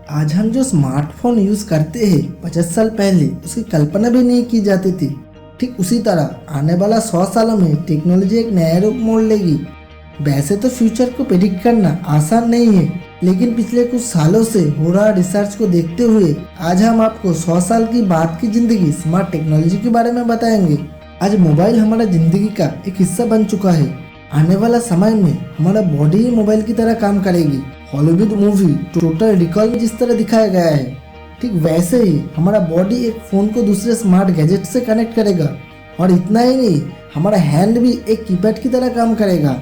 आज हम जो स्मार्टफोन यूज़ करते हैं 50 साल पहले उसकी कल्पना भी नहीं की जाती थी। ठीक उसी तरह आने वाला 100 सालों में टेक्नोलॉजी एक नया रूप मोड़ लेगी। वैसे तो फ्यूचर को प्रेडिक्ट करना आसान नहीं है, लेकिन पिछले कुछ सालों से हो रहा रिसर्च को देखते हुए आज हम आपको 100 साल की बाद की ज़िंदगी स्मार्ट टेक्नोलॉजी के बारे में बताएंगे। आज मोबाइल हमारा ज़िंदगी का एक हिस्सा बन चुका है। आने वाला समय में हमारा बॉडी ही मोबाइल की तरह काम करेगी। हॉलीवुड मूवी टोटल रिकॉल में जिस तरह दिखाया गया है, ठीक वैसे ही हमारा बॉडी एक फ़ोन को दूसरे स्मार्ट गैजेट से कनेक्ट करेगा। और इतना ही नहीं, हमारा हैंड भी एक कीपैड की तरह काम करेगा।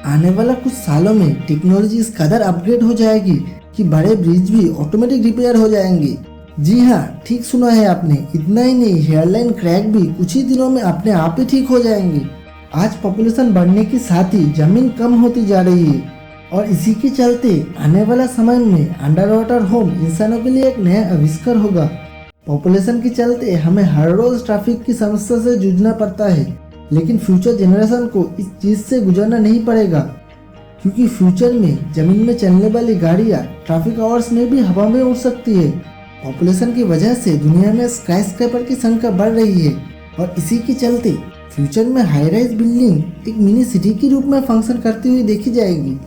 आने वाला कुछ सालों में टेक्नोलॉजी इस कदर अपग्रेड हो जाएगी कि बड़े ब्रिज भी ऑटोमेटिक रिपेयर हो जाएंगे। जी हाँ, ठीक सुना है आपने। इतना ही नहीं, हेयरलाइन क्रैक भी कुछ ही दिनों में अपने आप ही ठीक हो जाएंगे। आज पॉपुलेशन बढ़ने के साथ ही जमीन कम होती जा रही है और इसी के चलते आने वाला समय में अंडर वाटर होम इंसानों के लिए एक नया आविष्कार होगा। पॉपुलेशन के चलते हमें हर रोज ट्रैफिक की समस्या से जूझना पड़ता है, लेकिन फ्यूचर जनरेशन को इस चीज़ से गुजरना नहीं पड़ेगा, क्योंकि फ्यूचर में जमीन में चलने वाली गाड़ियाँ ट्रैफिक आवर्स में भी हवा में उड़ सकती है। पॉपुलेशन की वजह से दुनिया में स्काईस्क्रेपर की संख्या बढ़ रही है और इसी के चलते फ्यूचर में हाई राइज बिल्डिंग एक मिनी सिटी के रूप में फंक्शन करती हुई देखी जाएगी।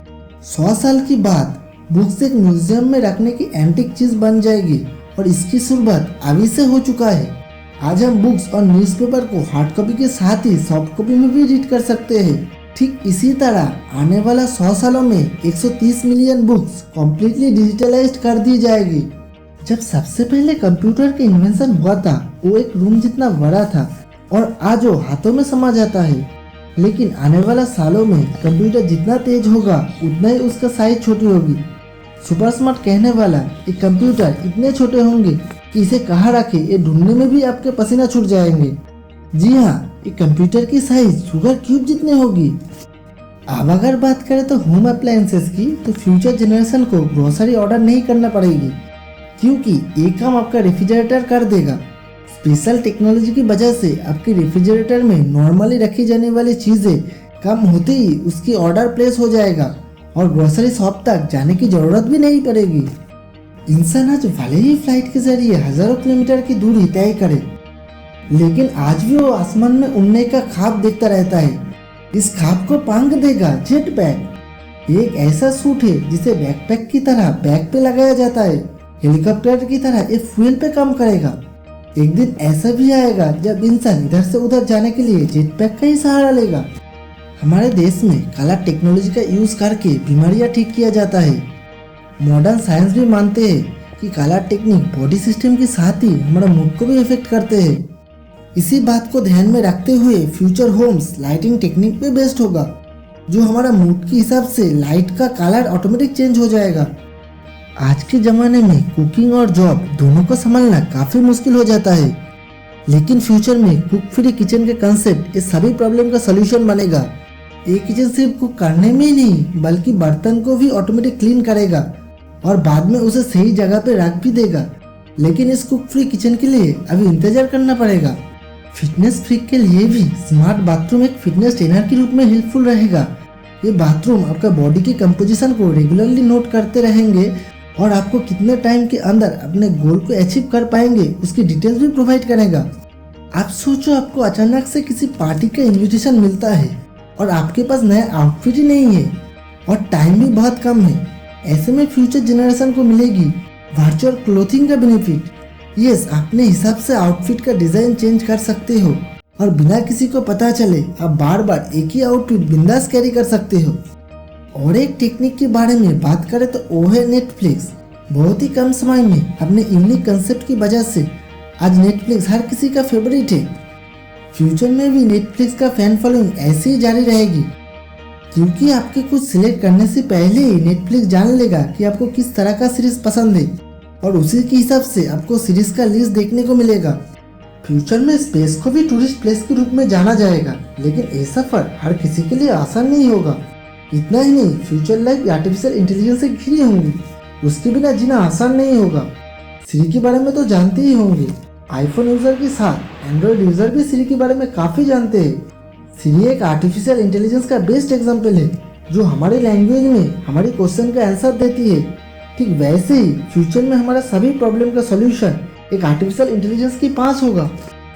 100 साल के बाद बुक्स एक म्यूजियम में रखने की एंटिक चीज बन जाएगी और इसकी शुरुआत अभी से हो चुका है। आज हम बुक्स और न्यूज़पेपर को हार्ड कॉपी के साथ ही सॉफ्ट कॉपी में भी रीड कर सकते हैं। ठीक इसी तरह आने वाला 100 सालों में 130 मिलियन बुक्स कम्प्लीटली डिजिटलाइज्ड कर दी जाएगी। जब सबसे पहले कंप्यूटर का इन्वेंशन हुआ था, वो एक रूम जितना बड़ा था और आज वो हाथों में समा जाता है। लेकिन आने वाला सालों में कंप्यूटर जितना तेज होगा उतना ही उसका साइज छोटी होगी। सुपर स्मार्ट कहने वाला एक कंप्यूटर इतने छोटे होंगे कि इसे कहाँ रखे ये ढूंढने में भी आपके पसीना छूट जाएंगे। जी हाँ, एक कंप्यूटर की साइज शुगर क्यूब जितनी होगी। अब अगर बात करें तो होम अप्लायंसेस की, तो फ्यूचर जनरेशन को ग्रोसरी ऑर्डर नहीं करना पड़ेगी, क्योंकि ये काम आपका रेफ्रिजरेटर कर देगा। स्पेशल टेक्नोलॉजी की वजह से आपके रेफ्रिजरेटर में नॉर्मली रखी जाने वाली चीज़ें कम होते ही उसकी ऑर्डर प्लेस हो जाएगा और ग्रोसरी शॉप तक जाने की ज़रूरत भी नहीं पड़ेगी। इंसान आज भले ही फ्लाइट के जरिए हज़ारों किलोमीटर की दूरी तय करे, लेकिन आज भी वो आसमान में उड़ने का ख्वाब देखता रहता है। इस ख्वाब को पांग देगा जेट पैक। एक ऐसा सूट है जिसे बैकपैक की तरह बैग पे लगाया जाता है। हेलीकॉप्टर की तरह ये फ्यूल पे काम करेगा। एक दिन ऐसा भी आएगा जब इंसान इधर से उधर जाने के लिए जेट पैक का ही सहारा लेगा। हमारे देश में काला टेक्नोलॉजी का यूज करके बीमारियां ठीक किया जाता है। मॉडर्न साइंस भी मानते हैं कि काला टेक्निक बॉडी सिस्टम के साथ ही हमारा मूड को भी इफेक्ट करते हैं। इसी बात को ध्यान में रखते हुए फ्यूचर होम्स लाइटिंग टेक्निक पे बेस्ड होगा, जो हमारा मूड के हिसाब से लाइट का कलर ऑटोमेटिक चेंज हो जाएगा। आज के ज़माने में कुकिंग और जॉब दोनों को संभालना काफ़ी मुश्किल हो जाता है, लेकिन फ्यूचर में कुक फ्री किचन के कंसेप्ट इस सभी प्रॉब्लम का सलूशन बनेगा। ये किचन सिर्फ कुक करने में ही नहीं, बल्कि बर्तन को भी ऑटोमेटिक क्लीन करेगा और बाद में उसे सही जगह पे रख भी देगा। लेकिन इस कुक फ्री किचन के लिए अभी इंतजार करना पड़ेगा। फिटनेस फ्रीक के लिए भी स्मार्ट बाथरूम एक फिटनेस ट्रेनर के रूप में हेल्पफुल रहेगा। ये बाथरूम आपका बॉडी की कंपोजिशन को रेगुलरली नोट करते रहेंगे और आपको कितने टाइम के अंदर अपने गोल को अचीव कर पाएंगे उसकी डिटेल्स भी प्रोवाइड करेगा। आप सोचो, आपको अचानक से किसी पार्टी का इनविटेशन मिलता है और आपके पास नया आउटफिट ही नहीं है और टाइम भी बहुत कम है। ऐसे में फ्यूचर जनरेशन को मिलेगी वर्चुअल क्लोथिंग का बेनिफिट। यस, अपने हिसाब से आउटफिट का डिज़ाइन चेंज कर सकते हो और बिना किसी को पता चले आप बार बार एक ही आउटफिट बिंदास कैरी कर सकते हो। और एक टेक्निक के बारे में बात करें तो वो है नेटफ्लिक्स। बहुत ही कम समय में अपने यूनिक कंसेप्ट की वजह से आज नेटफ्लिक्स हर किसी का फेवरेट है। फ्यूचर में भी नेटफ्लिक्स का फैन फॉलोइंग ऐसे ही जारी रहेगी, क्योंकि आपके कुछ सिलेक्ट करने से पहले ही नेटफ्लिक्स जान लेगा कि आपको किस तरह का सीरीज पसंद है और उसी के हिसाब से आपको सीरीज का लिस्ट देखने को मिलेगा। फ्यूचर में स्पेस को भी टूरिस्ट प्लेस के रूप में जाना जाएगा, लेकिन ये सफर हर किसी के लिए आसान नहीं होगा। इतना ही नहीं, फ्यूचर लाइफ आर्टिफिशियल इंटेलिजेंस से घिरी होंगी, उसके बिना जीना आसान नहीं होगा। सिरी के बारे में तो जानते ही होंगे। आईफोन यूजर के साथ एंड्रॉइड यूजर भी सिरी के बारे में काफ़ी जानते हैं। सिरी एक आर्टिफिशियल इंटेलिजेंस का बेस्ट एग्जाम्पल है, जो हमारी लैंग्वेज में हमारी क्वेश्चन का आंसर देती है। ठीक वैसे ही फ्यूचर में हमारा सभी प्रॉब्लम का सॉल्यूशन एक आर्टिफिशियल इंटेलिजेंस के पास होगा।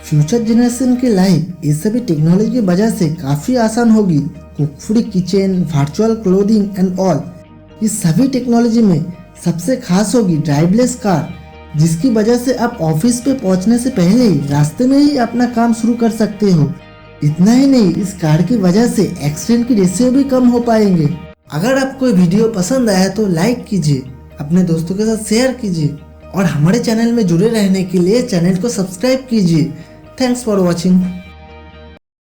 फ्यूचर जनरेशन की लाइफ इस सभी टेक्नोलॉजी की वजह से काफ़ी आसान होगी। Free kitchen, virtual clothing and all, इस सभी टेक्नोलॉजी में सबसे खास होगी ड्राइवलेस कार, जिसकी वजह से आप ऑफिस पे पहुंचने से पहले ही रास्ते में ही अपना काम शुरू कर सकते हो। इतना ही नहीं, इस कार की वजह से एक्सीडेंट की रेशियो भी कम हो पाएंगे। अगर आपको ये वीडियो पसंद आया तो लाइक कीजिए, अपने दोस्तों के साथ शेयर कीजिए और हमारे चैनल में जुड़े रहने के लिए चैनल को सब्सक्राइब कीजिए। Thanks for watching.